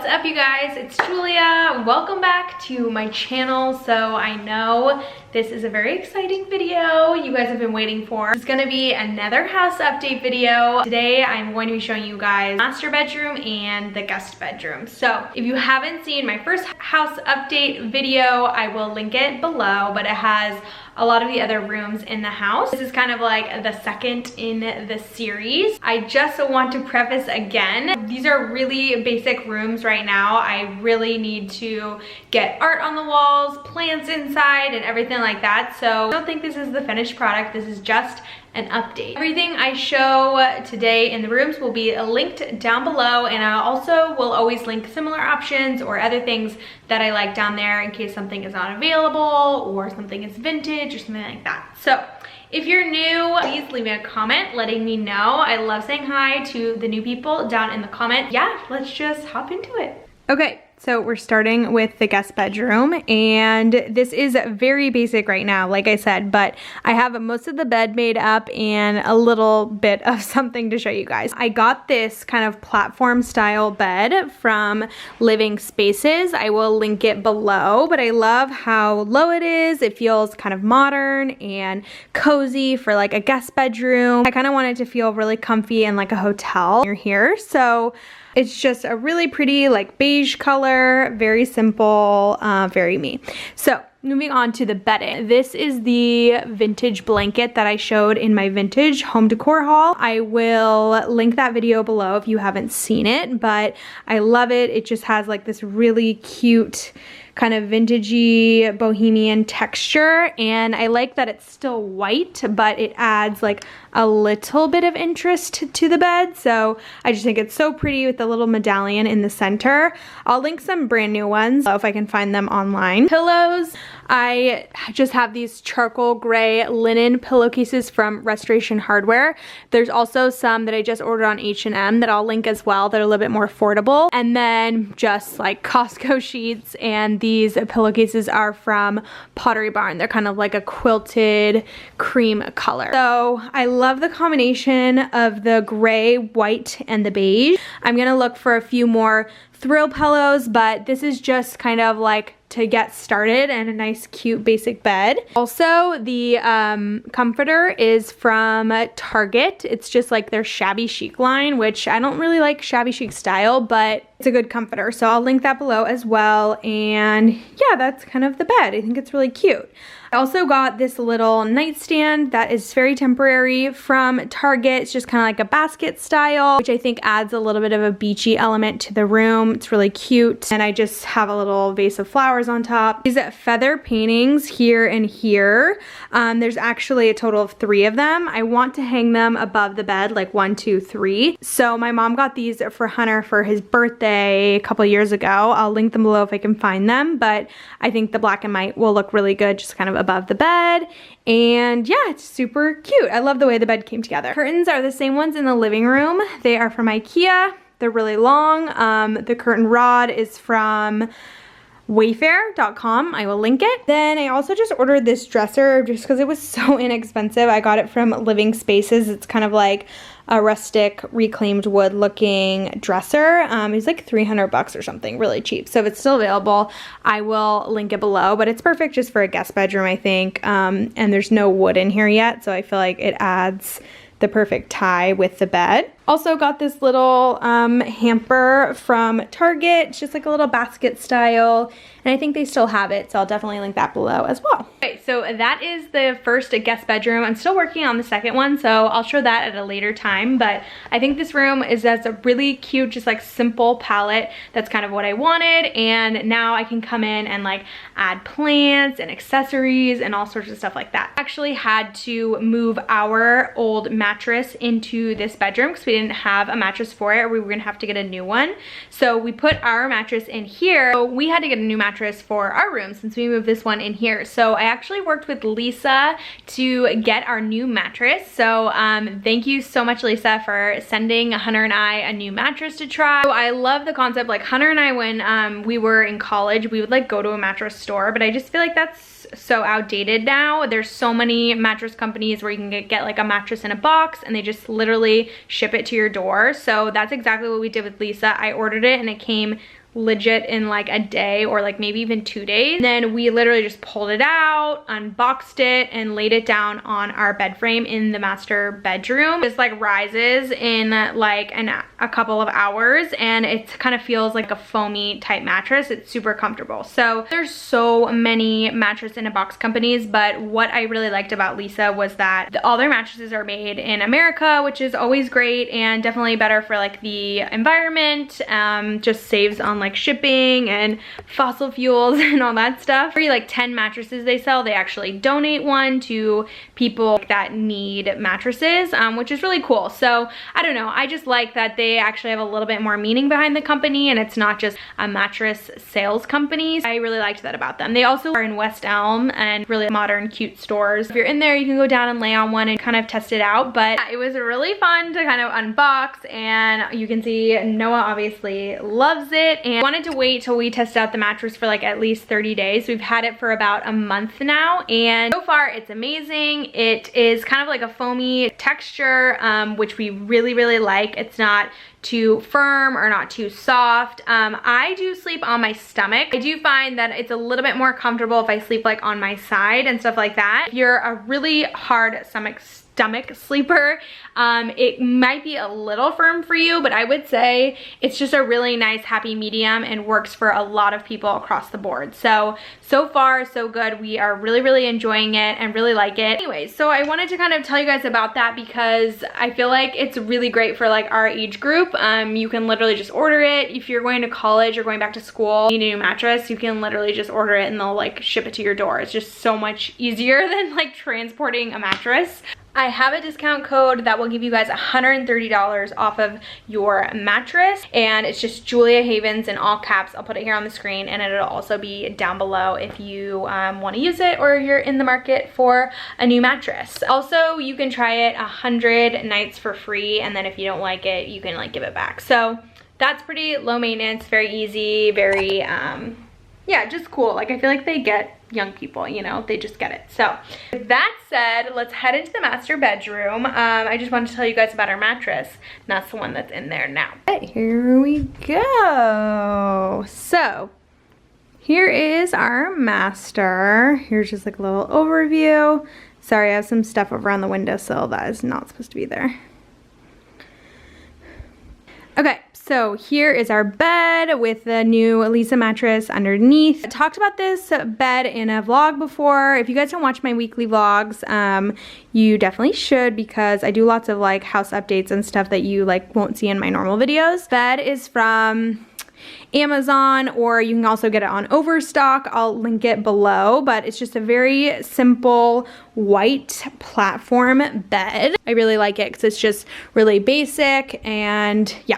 up, you guys? It's Julia. Welcome back to my channel. So I know this is a very exciting video you guys have been waiting for. It's gonna be another house update video. Today I'm going to be showing you guys master bedroom and the guest bedroom. So if you haven't seen my first house update video, I will link it below, but it has a lot of the other rooms in the house. This is kind of like the second in the series. I just want to preface again, these are really basic rooms right now. I really need to get art on the walls, plants inside, and everything like that. So I don't think this is the finished product. This is just an update. Everything I show today in the rooms will be linked down below, and I also will always link similar options or other things that I like down there in case something is not available or something is vintage or something like that. So if you're new, please leave me a comment letting me know. I love saying hi to the new people down in the comment. Yeah, let's just hop into it. Okay. So we're starting with the guest bedroom, and this is very basic right now, like I said, but I have most of the bed made up and a little bit of something to show you guys. I got this kind of platform style bed from Living Spaces. I will link it below, but I love how low it is. It feels kind of modern and cozy for like a guest bedroom. I kind of want it to feel really comfy and like a hotel near here. So it's just a really pretty like beige color, very simple, very me. So moving on to the bedding. This is the vintage blanket that I showed in my vintage home decor haul. I will link that video below if you haven't seen it, but I love it. It just has like this really cute kind of vintagey bohemian texture, and I like that it's still white, but it adds like a little bit of interest to the bed. So I just think it's so pretty with the little medallion in the center. I'll link some brand new ones if I can find them online. Pillows, I just have these charcoal gray linen pillowcases from Restoration Hardware. There's also some that I just ordered on H&M that I'll link as well that are a little bit more affordable. And then just like Costco sheets, and these pillowcases are from Pottery Barn. They're kind of like a quilted cream color. So I love the combination of the gray, white, and the beige. I'm gonna look for a few more thrill pillows, but this is just kind of like to get started and a nice cute basic bed. Also, the comforter is from Target. It's just like their shabby chic line, which I don't really like shabby chic style, but it's a good comforter. So I'll link that below as well. And yeah, that's kind of the bed. I think it's really cute. I also got this little nightstand that is very temporary from Target. It's just kind of like a basket style, which I think adds a little bit of a beachy element to the room. It's really cute. And I just have a little vase of flowers on top. These feather paintings here and here. There's actually a total of 3 of them. I want to hang them above the bed, like 1, 2, 3. So my mom got these for Hunter for his birthday a couple years ago. I'll link them below if I can find them, but I think the black and white will look really good just kind of above the bed. And yeah, it's super cute. I love the way the bed came together. Curtains are the same ones in the living room. They are from IKEA. They're really long. The curtain rod is from Wayfair.com. I will link it. Then I also just ordered this dresser just because it was so inexpensive. I got it from Living Spaces. It's kind of like a rustic reclaimed wood looking dresser. It was like 300 bucks or something, really cheap. So if it's still available, I will link it below, but it's perfect just for a guest bedroom, I think. And there's no wood in here yet, so I feel like it adds the perfect tie with the bed. Also got this little hamper from Target. It's just like a little basket style, and I think they still have it, so I'll definitely link that below as well. Okay, so that is the first guest bedroom. I'm still working on the second one, so I'll show that at a later time, but I think this room has a really cute, just like simple palette. That's kind of what I wanted, and now I can come in and like add plants and accessories and all sorts of stuff like that. I actually had to move our old mattress into this bedroom because we didn't have a mattress for it, or we were gonna have to get a new one. So we put our mattress in here. So we had to get a new mattress for our room since we moved this one in here. So I actually worked with Leesa to get our new mattress. So thank you so much, Leesa, for sending Hunter and I a new mattress to try. So I love the concept. Like Hunter and I, when we were in college, we would like go to a mattress store, but I just feel like that's so outdated now. There's so many mattress companies where you can get like a mattress in a box and they just literally ship it to your door. So that's exactly what we did with Leesa. I ordered it and it came legit in like a day or like maybe even 2 days. And then we literally just pulled it out, unboxed it, and laid it down on our bed frame in the master bedroom. Just like rises in like a couple of hours, and it kind of feels like a foamy type mattress. It's super comfortable. So there's so many mattress in a box companies, but what I really liked about Leesa was that all their mattresses are made in America, which is always great and definitely better for like the environment. Just saves on like shipping and fossil fuels and all that stuff. For like 10 mattresses they sell, they actually donate one to people that need mattresses, which is really cool. So I don't know, I just like that they actually have a little bit more meaning behind the company and it's not just a mattress sales company. I really liked that about them. They also are in West Elm and really modern, cute stores. If you're in there, you can go down and lay on one and kind of test it out. But yeah, it was really fun to kind of unbox, and you can see Noah obviously loves it and wanted to wait till we tested out the mattress for like at least 30 days. We've had it for about a month now, and so far it's amazing. It is kind of like a foamy texture, which we really like. It's not too firm or not too soft. I do sleep on my stomach. I do find that it's a little bit more comfortable if I sleep like on my side and stuff like that. If you're a really hard stomach sleeper, it might be a little firm for you, but I would say it's just a really nice happy medium and works for a lot of people across the board. So far so good. We are really enjoying it and really like it. Anyways, so I wanted to kind of tell you guys about that because I feel like it's really great for like our age group. You can literally just order it. If you're going to college or going back to school, you need a new mattress, you can literally just order it and they'll like ship it to your door. It's just so much easier than like transporting a mattress. I have a discount code that will give you guys $130 off of your mattress, and it's just Julia Havens in all caps. I'll put it here on the screen, and it'll also be down below if you want to use it or you're in the market for a new mattress. Also, you can try it 100 nights for free, and then if you don't like it, you can like give it back. So that's pretty low maintenance, very easy, very yeah, just cool. Like I feel like they get young people, you know, they just get it. So with that said, let's head into the master bedroom. I just wanted to tell you guys about our mattress, and that's the one that's in there now. Okay, here we go. So here is our master. Here's just like a little overview. Sorry, I have some stuff over on the windowsill that is not supposed to be there. Okay, so here is our bed with the new Leesa mattress underneath. I talked about this bed in a vlog before. If you guys don't watch my weekly vlogs, you definitely should, because I do lots of like house updates and stuff that you like won't see in my normal videos. Bed is from Amazon, or you can also get it on Overstock. I'll link it below, but it's just a very simple white platform bed. I really like it because it's just really basic, and yeah.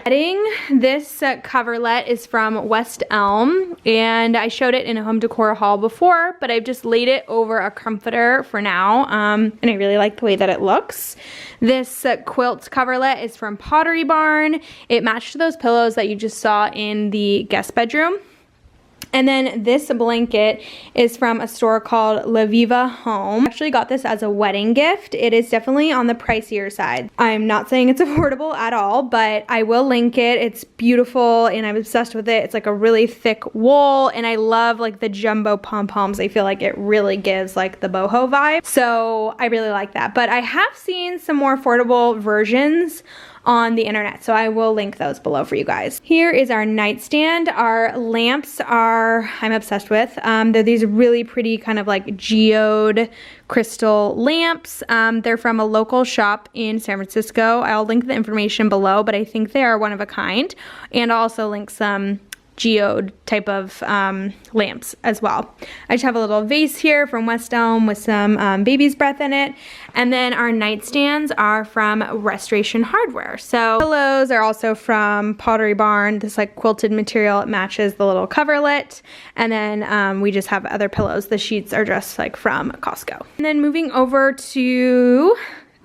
This coverlet is from West Elm, and I showed it in a home decor haul before, but I've just laid it over a comforter for now, and I really like the way that it looks. This quilt coverlet is from Pottery Barn. It matched those pillows that you just saw in the guest bedroom. And then this blanket is from a store called La Viva Home. I actually got this as a wedding gift. It is definitely on the pricier side. I'm not saying it's affordable at all, but I will link it. It's beautiful and I'm obsessed with it. It's like a really thick wool, and I love like the jumbo pom-poms. I feel like it really gives like the boho vibe. So I really like that. But I have seen some more affordable versions on the internet, so I will link those below for you guys. Here is our nightstand. Our lamps are, I'm obsessed with. They're these really pretty kind of like geode crystal lamps. They're from a local shop in San Francisco. I'll link the information below, but I think they are one of a kind, and I'll also link some geode type of lamps as well. I just have a little vase here from West Elm with some baby's breath in it. And then our nightstands are from Restoration Hardware. So pillows are also from Pottery Barn. This like quilted material, it matches the little coverlet. And then we just have other pillows. The sheets are just like from Costco. And then moving over to,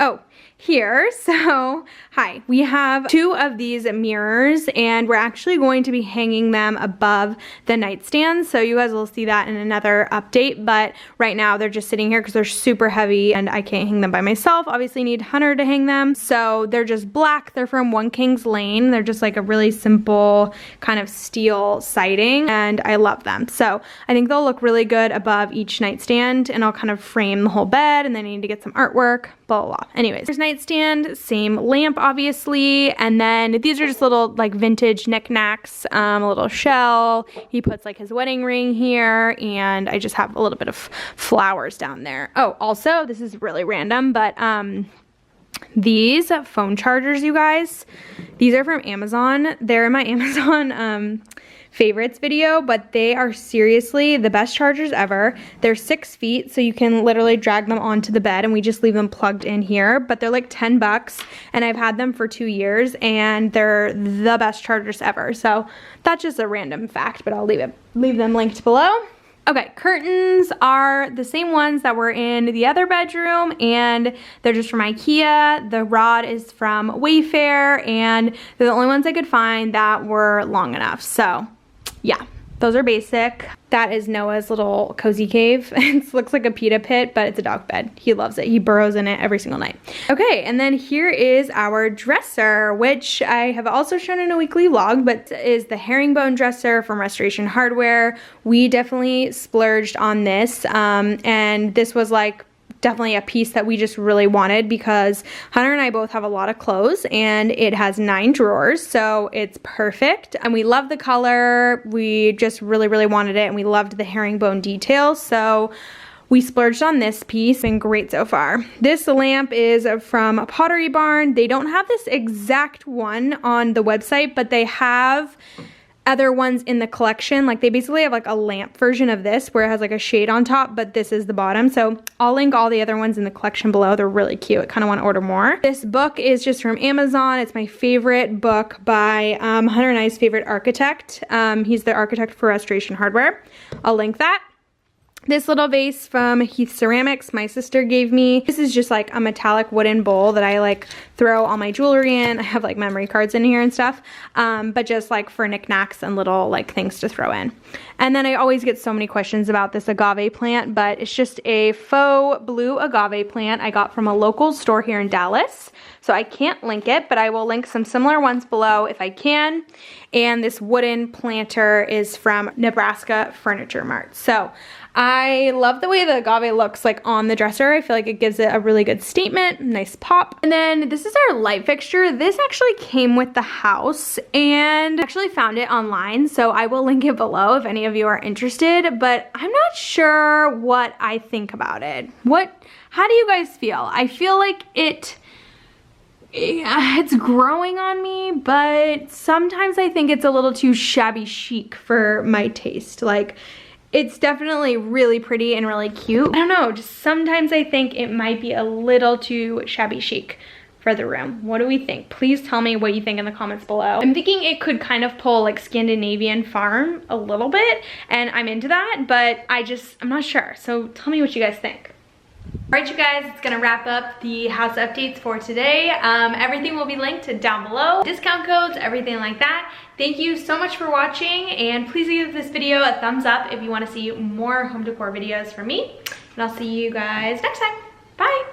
oh, here. So, hi. We have 2 of these mirrors and we're actually going to be hanging them above the nightstand. So you guys will see that in another update, but right now they're just sitting here because they're super heavy and I can't hang them by myself. Obviously need Hunter to hang them. So they're just black. They're from One Kings Lane. They're just like a really simple kind of steel siding and I love them. So I think they'll look really good above each nightstand and I'll kind of frame the whole bed and then I need to get some artwork, blah, blah, blah. Anyways, there's nightstand, same lamp obviously, and then these are just little like vintage knickknacks, a little shell. He puts like his wedding ring here and I just have a little bit of flowers down there. Oh, also, this is really random, but these phone chargers, you guys, these are from Amazon. They're in my Amazon favorites video, but they are seriously the best chargers ever. They're 6 feet, so you can literally drag them onto the bed and we just leave them plugged in here, but they're like 10 bucks and I've had them for 2 years and they're the best chargers ever. So that's just a random fact, but I'll leave them linked below. Okay, curtains are the same ones that were in the other bedroom and they're just from IKEA. The rod is from Wayfair and they're the only ones I could find that were long enough. So yeah, those are basic. That is Noah's little cozy cave. It looks like a pita pit, but it's a dog bed. He loves it. He burrows in it every single night. Okay, and then here is our dresser, which I have also shown in a weekly vlog, but is the herringbone dresser from Restoration Hardware. We definitely splurged on this, and this was like definitely a piece that we just really wanted because Hunter and I both have a lot of clothes and it has 9 drawers, so it's perfect and we love the color. We just really wanted it and we loved the herringbone details, so we splurged on this piece. Been great so far. This lamp is from Pottery Barn. They don't have this exact one on the website, but they have other ones in the collection. Like they basically have like a lamp version of this where it has like a shade on top, but this is the bottom. So I'll link all the other ones in the collection below. They're really cute. I kind of want to order more. This book is just from Amazon. It's my favorite book by Hunter and I's favorite architect. He's the architect for Restoration Hardware. I'll link that. This little vase from Heath Ceramics, my sister gave me. This is just like a metallic wooden bowl that I like throw all my jewelry in. I have like memory cards in here and stuff, but just like for knickknacks and little like things to throw in. And then I always get so many questions about this agave plant, but it's just a faux blue agave plant I got from a local store here in Dallas. So I can't link it, but I will link some similar ones below if I can. And this wooden planter is from Nebraska Furniture Mart. So I love the way the agave looks like on the dresser. I feel like it gives it a really good statement, nice pop. And then this is our light fixture. This actually came with the house and I actually found it online. So I will link it below if any of you are interested, but I'm not sure what I think about it. How do you guys feel? I feel like it's growing on me, but sometimes I think it's a little too shabby chic for my taste. Like, it's definitely really pretty and really cute. I don't know, just sometimes I think it might be a little too shabby chic for the room. What do we think? Please tell me what you think in the comments below. I'm thinking it could kind of pull like Scandinavian farm a little bit, and I'm into that, but I'm not sure. So tell me what you guys think. Alright you guys, it's gonna wrap up the house updates for today. Everything will be linked down below. Discount codes, everything like that. Thank you so much for watching, and please give this video a thumbs up if you want to see more home decor videos from me. And I'll see you guys next time. Bye!